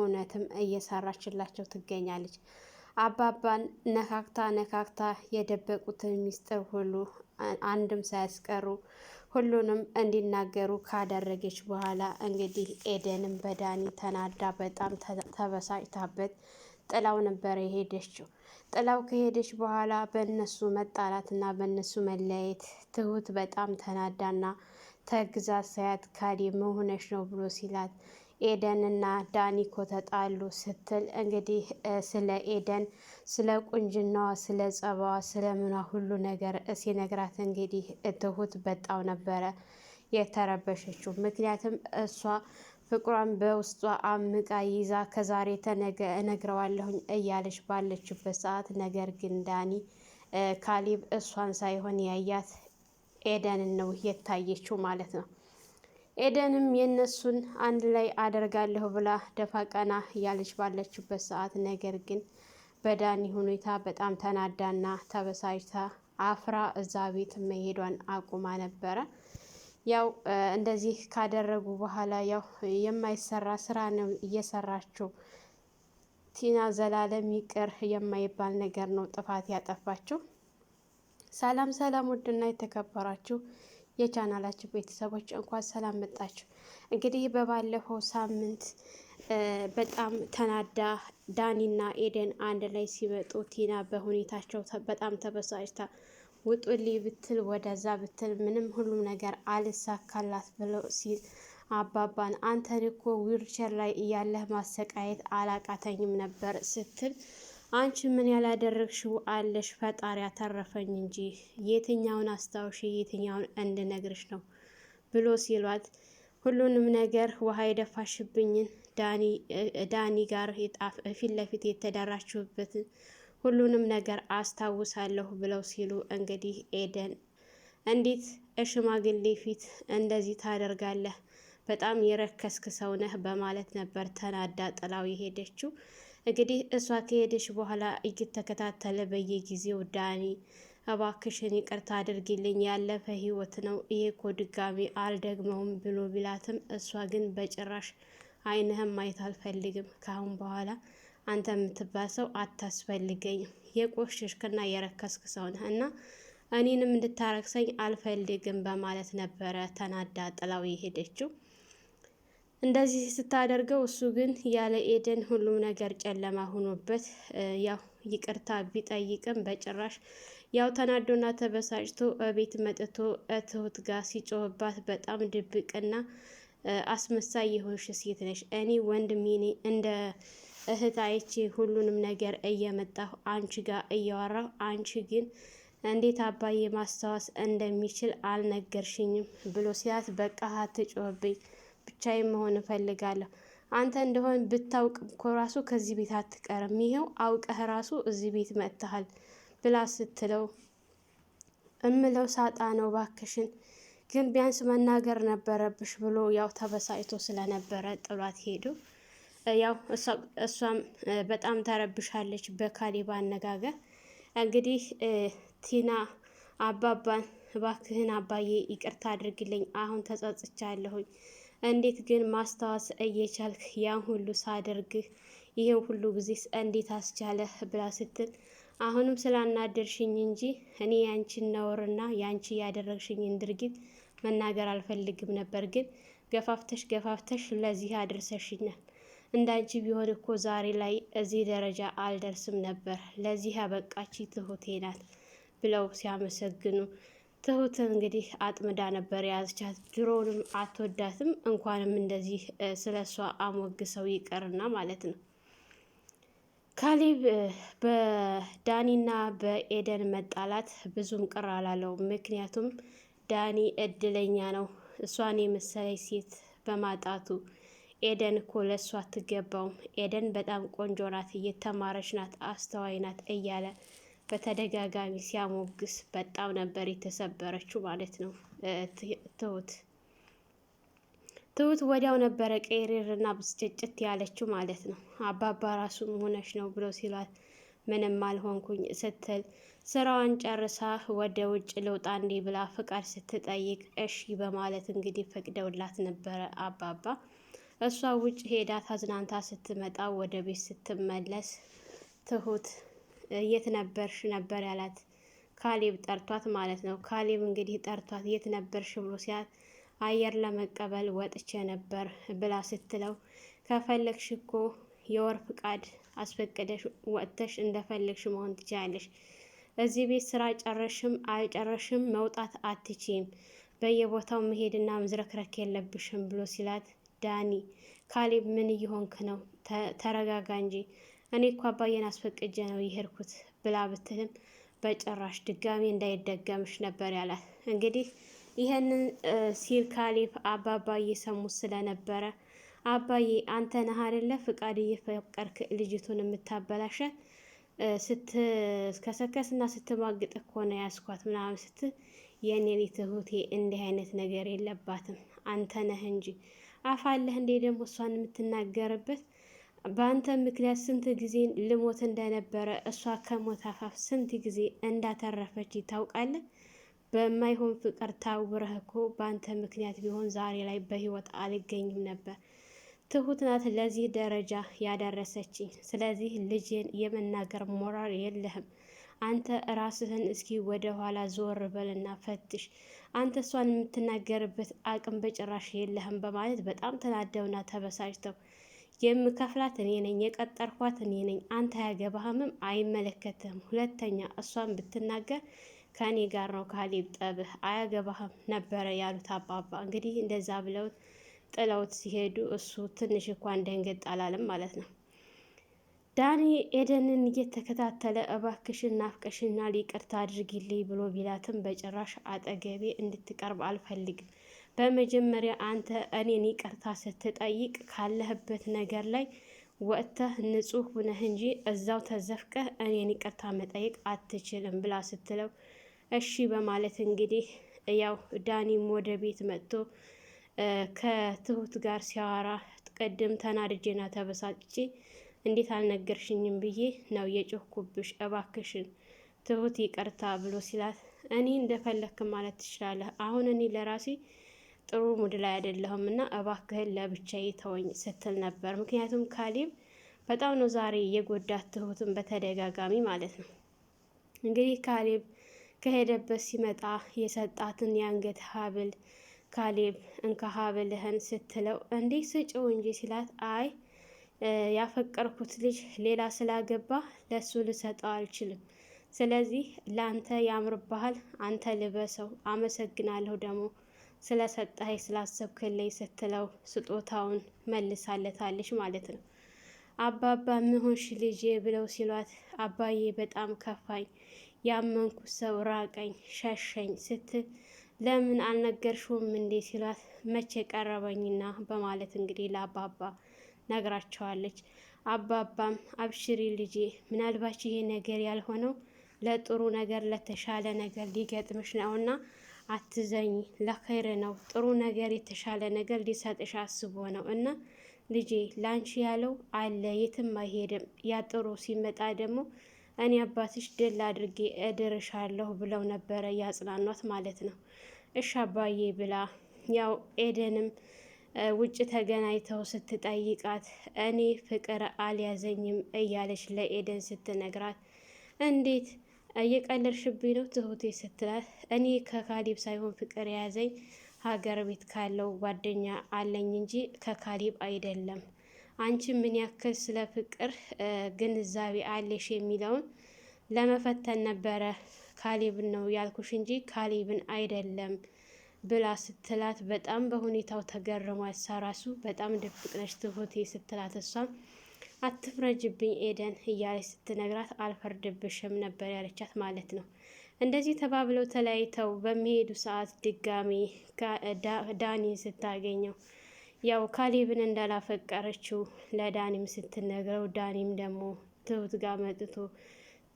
እውነትም እየሰራችላቸው ትገኛለች። አባባን ነካክታ የደበቁትን ሚስጥር ሁሉ አንድም ሳያስቀሩ ሁሉንም እንዲናገሩ ካደረገች በኋላ እንግዲህ ኤደንም በዳኒ ተናዳ በጣም ተበሳጭታበት ጥላው ነበር የሄደችው። ጥላው ከሄደች በኋላ በእነሱ መጣላትና በእነሱ መለያየት ትሁት በጣም ተናዳና ተግዛ ሳያት ካሌብ ምን ሆነሽ ነው ብሎ ሲላት ኤደንና ዳኒ እኮ ተጣሉ ስትል እንግዲህ ስለ ኤደን ስለ ቁንጅናዋ ስለ ጸባዋ ስለ ምኗ ሁሉ ነገር ሲነግራት እንግዲህ ትሁት በጣም ነበረ የተረበሸችው። ምክንያቱም እሷ ፍቅሯን በውስጧ አምቃ ይዛ ከዛሬ ተነገ እነግረዋለሁኝ እያለች ባለችበት ሰዓት ነገር ግን ዳኒ ካሌብ እሷን ሳይሆን ያያት ኤደንን ነው የታየችው ማለት ነው። ኤደንም የነሱን አንድ ላይ አደርጋለሁ ብላ ደፋ ቀና እያለች ባለችበት ሰዓት ነገር ግን በዳኒ ሁኔታ በጣም ተናዳና ተበሳጭታ አፍራ እዛ ቤት መሄዷን አቁማ ነበረ። ያው እንደዚህ ካደረጉ በኋላ ያው የማይሰራ ስራ ነው እየሰራችው። ቲና ዘላለም ይቅር የማይባል ነገር ነው ጥፋት ያጠፋችው። ሰላም ሰላም፣ ውድና የተከበራችሁ የቻናላችን ቤተሰቦች እንኳን ሰላም መጣችሁ። እንግዲህ በባለፈው ሳምንት በጣም ተናዳ ዳኒና ኤደን አንድ ላይ ሲመጡ ቲና በሁኔታቸው በጣም ተበሳጭታ ውጡልኝ ብትል ወደዛ ብትል ምንም ሁሉም ነገር አልሳካላት ብለው ሲል አባባን አንተን እኮ ዊልቸር ላይ እያለህ ማሰቃየት አላቃተኝም ነበር ስትል አንቺ ምን ያላደረግሽው አለሽ? ፈጣሪ ያተረፈኝ እንጂ የትኛውን አስታውሺ የትኛውን እንድነግርሽ ነው ብሎ ሲሏት ሁሉንም ነገር ውሃ የደፋሽብኝን ዳኒ ጋር ፊት ለፊት የተዳራችሁበትን ሁሉንም ነገር አስታውሳለሁ ብለው ሲሉ እንግዲህ ኤደን እንዴት እሽማግሌ ፊት እንደዚህ ታደርጋለህ? በጣም የረከስክ ሰው ነህ በማለት ነበር ተናዳ ጥላው የሄደችው። እንግዲህ እሷ ከሄደች በኋላ እየተከታተለ በየጊዜው ዳኒ እባክሽን ይቅርታ አድርጊልኝ ያለፈ ህይወት ነው፣ ይሄ እኮ ድጋሚ አልደግመውም ብሎ ቢላትም እሷ ግን በጭራሽ አይንህም ማየት አልፈልግም፣ ካሁን በኋላ አንተ የምትባል ሰው አታስፈልገኝም፣ የቆሸሽክና የረከስክ ሰው ነህ እና እኔንም እንድታረክሰኝ አልፈልግም በማለት ነበረ ተናዳ ጥላው የሄደችው። እንደዚህ ስታደርገው እሱ ግን ያለ ኤደን ሁሉም ነገር ጨለማ ሆኖበት ያው ይቅርታ ቢጠይቅም በጭራሽ ያው ተናዶና ተበሳጭቶ ቤት መጥቶ ትሁት ጋር ሲጮህባት በጣም ድብቅና አስመሳይ የሆንሽ ሴት ነሽ፣ እኔ ወንድሜ እንደ እህት አይቼ ሁሉንም ነገር እየመጣሁ አንቺ ጋር እያወራሁ አንቺ ግን እንዴት አባዬ ማስታወስ እንደሚችል አልነገርሽኝም ብሎ ሲያት በቃ አትጮህብኝ፣ ብቻዬን መሆን እፈልጋለሁ፣ አንተ እንደሆን ብታውቅ እኮ ራሱ ከዚህ ቤት አትቀርም፣ ይሄው አውቀህ ራሱ እዚህ ቤት መጥተሃል ብላ ስትለው እምለው ሳጣ ነው ባክሽን፣ ግን ቢያንስ መናገር ነበረብሽ ብሎ ያው ተበሳጭቶ ስለነበረ ጥሏት ሄዱ። ያው እሷም በጣም ተረብሻለች በካሌብ አነጋገር። እንግዲህ ቲና አባባን እባክህን አባዬ ይቅርታ አድርግልኝ፣ አሁን ተጸጽቻለሁኝ፣ እንዴት ግን ማስታወስ እየቻልክ ያን ሁሉ ሳደርግህ ይሄን ሁሉ ጊዜስ እንዴት አስቻለህ ብላ ስትል አሁንም ስላናደርሽኝ እንጂ እኔ ያንቺን ነውርና ያንቺ ያደረግሽኝን ድርጊት መናገር አልፈልግም ነበር፣ ግን ገፋፍተሽ ለዚህ አድርሰሽኛል። እንዳንቺ ቢሆን እኮ ዛሬ ላይ እዚህ ደረጃ አልደርስም ነበር፣ ለዚህ ያበቃች ትሁቴ ናት ብለው ሲያመሰግኑ ትሁትን እንግዲህ አጥምዳ ነበር የያዘቻት። ድሮውንም አትወዳትም፣ እንኳንም እንደዚህ ስለ እሷ አሞግሰው ይቀርና ማለት ነው። ካሌብ በዳኒና በኤደን መጣላት ብዙም ቅር አላለው። ምክንያቱም ዳኒ እድለኛ ነው እሷን የመሰለች ሴት በማጣቱ። ኤደን እኮ ለእሷ አትገባውም፣ ኤደን በጣም ቆንጆ ናት፣ እየተማረች ናት፣ አስተዋይ ናት እያለ በተደጋጋሚ ሲያሞግስ በጣም ነበር የተሰበረችው ማለት ነው። ትሁት ወዲያው ነበረ ቀይሬርና ብስጭጭት ያለችው ማለት ነው። አባባ ራሱ ሆነሽ ነው ብሎ ሲሏት ምንም አልሆንኩኝ ስትል ስራዋን ጨርሳ ወደ ውጭ ልውጣ እንዴ ብላ ፍቃድ ስትጠይቅ እሺ በማለት እንግዲህ ፈቅደውላት ነበረ አባባ። እሷ ውጭ ሄዳ ታዝናንታ ስትመጣ ወደ ቤት ስትመለስ ትሁት የት ነበርሽ ነበር ያላት ካሌብ ጠርቷት ማለት ነው። ካሌብ እንግዲህ ጠርቷት የት ነበርሽ ብሎ ሲያት አየር ለመቀበል ወጥቼ ነበር ብላ ስትለው ከፈለግሽ እኮ የወር ፍቃድ አስፈቅደሽ ወጥተሽ እንደፈለግሽ መሆን ትችላለሽ። እዚህ ቤት ስራ ጨረሽም አልጨረሽም መውጣት አትችይም። በየቦታው መሄድና መዝረክረክ የለብሽም ብሎ ሲላት ዳኒ ካሌብ ምን እየሆንክ ነው? ተረጋጋ እንጂ እኔ እኮ አባዬን አስፈቅጄ ነው የሄድኩት ብላ ብትልም በጭራሽ ድጋሚ እንዳይደገምሽ ነበር ያላት። እንግዲህ ይህንን ሲል ካሌብ አባባ እየሰሙት ስለነበረ አባዬ አንተ ነህ አይደለ ፍቃድ እየፈቀድክ ልጅቱን የምታበላሸት ስትከሰከስና ስትማግጥ እኮ ነው ያስኳት ምናምን ስትል የኔ ትሁቴ እንዲህ አይነት ነገር የለባትም አንተ ነህ እንጂ አፋለህ እንዴ ደግሞ እሷን የምትናገርበት በአንተ ምክንያት ስንት ጊዜ ልሞት እንደነበረ እሷ ከሞት አፋፍ ስንት ጊዜ እንዳተረፈች ታውቃለህ። በማይሆን ፍቅር ታውረህ እኮ በአንተ ምክንያት ቢሆን ዛሬ ላይ በህይወት አልገኝም ነበር። ትሁት ናት ለዚህ ደረጃ ያደረሰችኝ። ስለዚህ ልጅን የመናገር ሞራል የለህም። አንተ ራስህን እስኪ ወደ ኋላ ዞር በልና ፈትሽ። አንተ እሷን የምትናገርበት አቅም በጭራሽ የለህም በማለት በጣም ተናደውና ተበሳጭተው የምከፍላት እኔ ነኝ፣ የቀጠርኳት እኔ ነኝ፣ አንተ አያገባህምም፣ አይመለከትህም። ሁለተኛ እሷን ብትናገር ከእኔ ጋር ነው ካሌብ ጠብህ፣ አያገባህም ነበረ ያሉት አባባ። እንግዲህ እንደዛ ብለው ጥለውት ሲሄዱ እሱ ትንሽ እንኳን ደንገጥ አላለም ማለት ነው። ዳኒ ኤደንን እየተከታተለ እባክሽን ናፍቀሽኛል ይቅርታ አድርጊልኝ ብሎ ቢላትም በጭራሽ አጠገቤ እንድትቀርብ አልፈልግም። በመጀመሪያ አንተ እኔን ይቅርታ ስትጠይቅ ካለህበት ነገር ላይ ወጥተህ ንጹሕ ሁነህ እንጂ እዛው ተዘፍቀህ እኔን ይቅርታ መጠየቅ አትችልም ብላ ስትለው እሺ በማለት እንግዲህ ያው ዳኒም ወደ ቤት መጥቶ ከትሁት ጋር ሲያወራ ቅድም ተናድጄና ተበሳጭቼ እንዴት አልነገርሽኝም ብዬ ነው የጮህኩብሽ፣ እባክሽን ትሁት ይቅርታ ብሎ ሲላት እኔ እንደፈለክ ማለት ትችላለህ፣ አሁን እኔ ለራሴ ጥሩ ሙድ ላይ አይደለሁም እና እባክህን ለብቻዬ ተወኝ ስትል ነበር። ምክንያቱም ካሌብ በጣም ነው ዛሬ የጎዳት ትሁትን በተደጋጋሚ ማለት ነው። እንግዲህ ካሌብ ከሄደበት ሲመጣ የሰጣትን የአንገት ሀብል ካሌብ እንካ ሀብልህን ስትለው እንዴ ስጭው እንጂ ሲላት አይ ያፈቀርኩት ልጅ ሌላ ስላገባ ለሱ ልሰጠው አልችልም። ስለዚህ ለአንተ ያምርብሃል፣ አንተ ልበሰው፣ አመሰግናለሁ ደግሞ ስለሰጠኸኝ ስላሰብክልኝ ስትለው ስጦታውን መልሳለታለች ማለት ነው። አባባ ምሆንሽ ልጄ ብለው ሲሏት አባዬ በጣም ከፋኝ፣ ያመንኩት ሰው ራቀኝ፣ ሸሸኝ ስትል ለምን አልነገርሽውም እንዴ ሲሏት መቼ ቀረበኝና በማለት እንግዲህ ለአባባ ነግራቸዋለች። አባባም አብሽሪ ልጄ፣ ምናልባት ይሄ ነገር ያልሆነው ለጥሩ ነገር ለተሻለ ነገር ሊገጥምሽ ነውና አትዘኝ፣ ለኸይር ነው፣ ጥሩ ነገር የተሻለ ነገር ሊሰጥሽ አስቦ ነው እና ልጄ ላንቺ ያለው አለ የትም አይሄድም። ያ ጥሩ ሲመጣ ደግሞ እኔ አባትሽ ድል አድርጌ እድርሻለሁ ብለው ነበረ ያጽናኗት ማለት ነው። እሺ አባዬ ብላ ያው ኤደንም ውጭ ተገናኝተው ስትጠይቃት እኔ ፍቅር አልያዘኝም እያለች ለኤደን ስትነግራት እንዴት እየቀለድሽብኝ ነው ትሁቴ ስትላት እኔ ከካሌብ ሳይሆን ፍቅር የያዘኝ ሀገር ቤት ካለው ጓደኛ አለኝ እንጂ ከካሌብ አይደለም። አንቺ ምን ያክል ስለ ፍቅር ግንዛቤ አለሽ የሚለውን ለመፈተን ነበረ ካሌብን ነው ያልኩሽ እንጂ ካሌብን አይደለም ብላ ስትላት በጣም በሁኔታው ተገርሟ ራሱ በጣም ድብቅ ነች ትሁቴ ስትላት እሷም አትፍረጅብኝ ኤደን እያለች ስትነግራት አልፈርድብሽም ነበር ያለቻት ማለት ነው። እንደዚህ ተባብለው ተለያይተው በሚሄዱ ሰዓት ድጋሚ ዳኒን ስታገኘው ያው ካሌብን እንዳላፈቀረችው ለዳኒም ስትነግረው ዳኒም ደግሞ ትሁት ጋር መጥቶ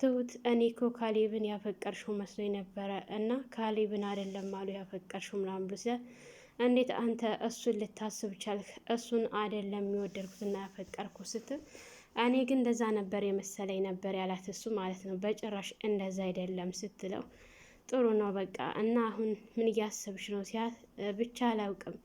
ትሁት እኔ እኮ ካሌብን ያፈቀርሽው መስሎኝ ነበረ እና ካሌብን አይደለም አሉ ያፈቀርሽው ምናምን ብሎ እንዴት አንተ እሱን ልታስብ ቻልክ? እሱን አይደለም የወደድኩትና ያፈቀርኩ ስትል እኔ ግን እንደዛ ነበር የመሰለኝ ነበር ያላት እሱ ማለት ነው። በጭራሽ እንደዛ አይደለም ስትለው ጥሩ ነው በቃ እና አሁን ምን እያሰብሽ ነው ሲያት ብቻ አላውቅም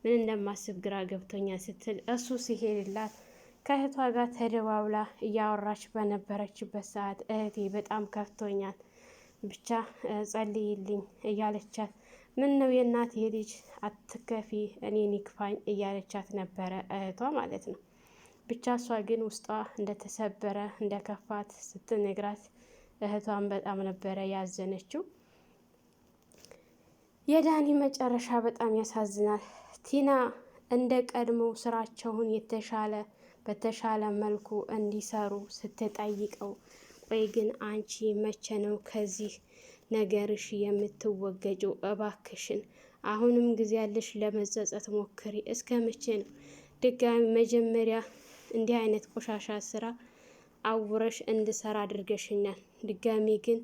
ምን እንደማስብ ግራ ገብቶኛል ስትል እሱ ሲሄድላት ከእህቷ ጋር ተደዋውላ እያወራች በነበረችበት ሰዓት እህቴ በጣም ከፍቶኛል፣ ብቻ ጸልይልኝ እያለቻት ምን ነው የእናት የልጅ አትከፊ እኔን ይክፋኝ እያለቻት ነበረ እህቷ ማለት ነው። ብቻ እሷ ግን ውስጧ እንደተሰበረ እንደከፋት ስትነግራት እህቷን በጣም ነበረ ያዘነችው። የዳኒ መጨረሻ በጣም ያሳዝናል። ቲና እንደ ቀድሞ ስራቸውን በተሻለ መልኩ እንዲሰሩ ስትጠይቀው፣ ቆይ ግን አንቺ መቼ ነው ከዚህ ነገርሽ የምትወገጀው? እባክሽን አሁንም ጊዜ ያለሽ ለመጸጸት ሞክሪ። እስከ መቼ ነው ድጋሚ መጀመሪያ እንዲህ አይነት ቆሻሻ ስራ አውረሽ እንድሰራ አድርገሽኛል። ድጋሚ ግን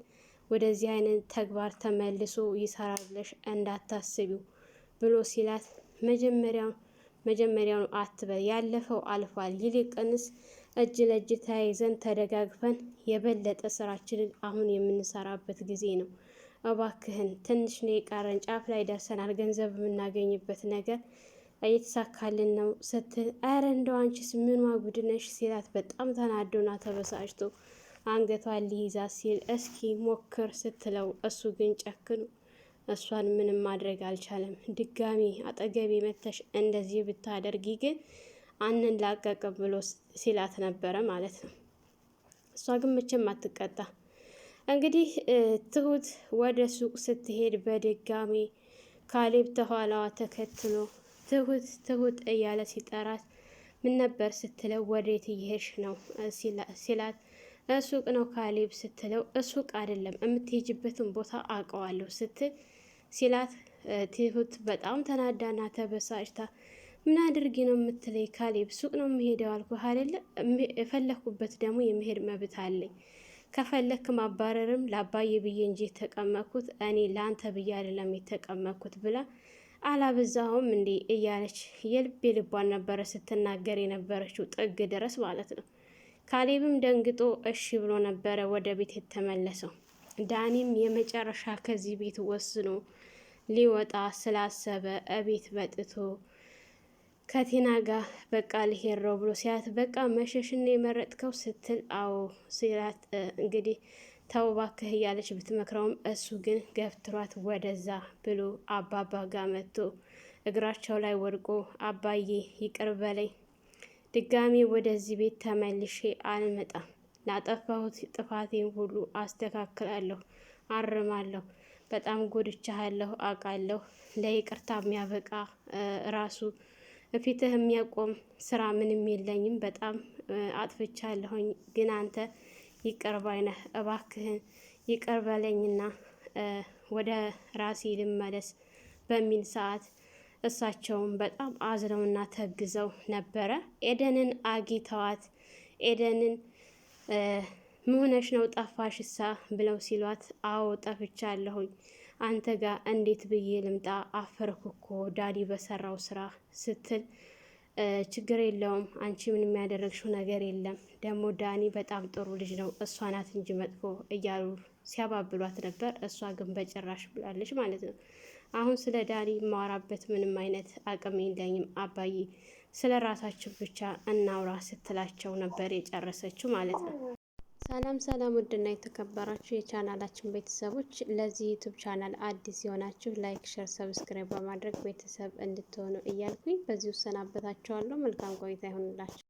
ወደዚህ አይነት ተግባር ተመልሶ ይሰራልሽ እንዳታስቢው ብሎ ሲላት፣ መጀመሪያውን አትበል፣ ያለፈው አልፏል። ይልቅንስ እጅ ለእጅ ተያይዘን ተደጋግፈን የበለጠ ስራችንን አሁን የምንሰራበት ጊዜ ነው። እባክህን ትንሽ ነው የቀረን፣ ጫፍ ላይ ደርሰናል። ገንዘብ የምናገኝበት ነገር እየተሳካልን ነው ስትል፣ አረ እንደው አንቺስ ምኗ ጉድ ነሽ ሲላት፣ በጣም ተናዶና ተበሳጭቶ አንገቷን ሊይዛት ሲል እስኪ ሞክር ስትለው፣ እሱ ግን ጨክኑ እሷን ምንም ማድረግ አልቻለም። ድጋሚ አጠገቤ መተሽ እንደዚህ ብታደርጊ ግን አንላቀቅም ብሎ ሲላት ነበረ ማለት ነው። እሷ ግን መቼም አትቀጣ። እንግዲህ ትሁት ወደ ሱቅ ስትሄድ በድጋሚ ካሌብ ተኋላዋ ተከትሎ ትሁት እያለ ሲጠራት ምን ነበር ስትለው፣ ወዴት እየሄድሽ ነው ሲላት፣ ሱቅ ነው ካሌብ ስትለው፣ ሱቅ አይደለም የምትሄጅበትን ቦታ አውቀዋለሁ ስትል ሲላት፣ ትሁት በጣም ተናዳና ተበሳጭታ ምን አድርጊ ነው የምትለይ? ካሌብ ሱቅ ነው የምሄደው አልኩህ አይደለ? የፈለኩበት ደግሞ የመሄድ መብት አለኝ። ከፈለክ ማባረርም ለአባዬ ብዬ እንጂ የተቀመጥኩት እኔ ለአንተ ብዬ አይደለም የተቀመጥኩት ብላ አላበዛሁም እንዴ እያለች የልብ የልቧን ነበረ ስትናገር የነበረችው ጥግ ድረስ ማለት ነው። ካሌብም ደንግጦ እሺ ብሎ ነበረ ወደ ቤት የተመለሰው። ዳኒም የመጨረሻ ከዚህ ቤት ወስኖ ሊወጣ ስላሰበ እቤት መጥቶ ከቲና ጋር በቃ ልሄድ ነው ብሎ ሲያት፣ በቃ መሸሽን የመረጥከው ስትል፣ አዎ ሲላት፣ እንግዲህ ተው እባክህ እያለች ብትመክረውም እሱ ግን ገፍትሯት ወደዛ ብሎ አባባ ጋር መጥቶ እግራቸው ላይ ወድቆ አባዬ ይቅር በለኝ፣ ድጋሚ ወደዚህ ቤት ተመልሼ አልመጣም፣ ላጠፋሁት ጥፋቴን ሁሉ አስተካክላለሁ፣ አርማለሁ፣ በጣም ጎድቻለሁ አውቃለሁ፣ ለይቅርታ የሚያበቃ ራሱ ፊትህ የሚያቆም ስራ ምንም የለኝም፣ በጣም አጥፍቻለሁኝ፣ ግን አንተ ይቅር ባይ ነህ፣ እባክህን ይቅር በለኝና ወደ ራሴ ልመለስ በሚል ሰዓት እሳቸውም በጣም አዝነውና ተግዘው ነበረ። ኤደንን አግኝተዋት ኤደንን ምሆነሽ ነው ጠፋሽሳ ብለው ሲሏት፣ አዎ ጠፍቻለሁኝ፣ አንተ ጋር እንዴት ብዬ ልምጣ? አፈርኩ እኮ ዳዲ በሰራው ስራ ስትል፣ ችግር የለውም አንቺ ምን የሚያደረግሽው ነገር የለም፣ ደግሞ ዳኒ በጣም ጥሩ ልጅ ነው፣ እሷ ናት እንጂ መጥፎ እያሉ ሲያባብሏት ነበር። እሷ ግን በጭራሽ ብላለች ማለት ነው። አሁን ስለ ዳኒ የማወራበት ምንም አይነት አቅም የለኝም አባዬ፣ ስለ ራሳችን ብቻ እናውራ ስትላቸው ነበር የጨረሰችው ማለት ነው። ሰላም ሰላም፣ ውድና የተከበራችሁ የቻናላችን ቤተሰቦች፣ ለዚህ ዩቱብ ቻናል አዲስ የሆናችሁ ላይክ፣ ሸር፣ ሰብስክራይብ በማድረግ ቤተሰብ እንድትሆኑ እያልኩኝ በዚሁ ሰናበታችኋለሁ። መልካም ቆይታ ይሆንላችሁ።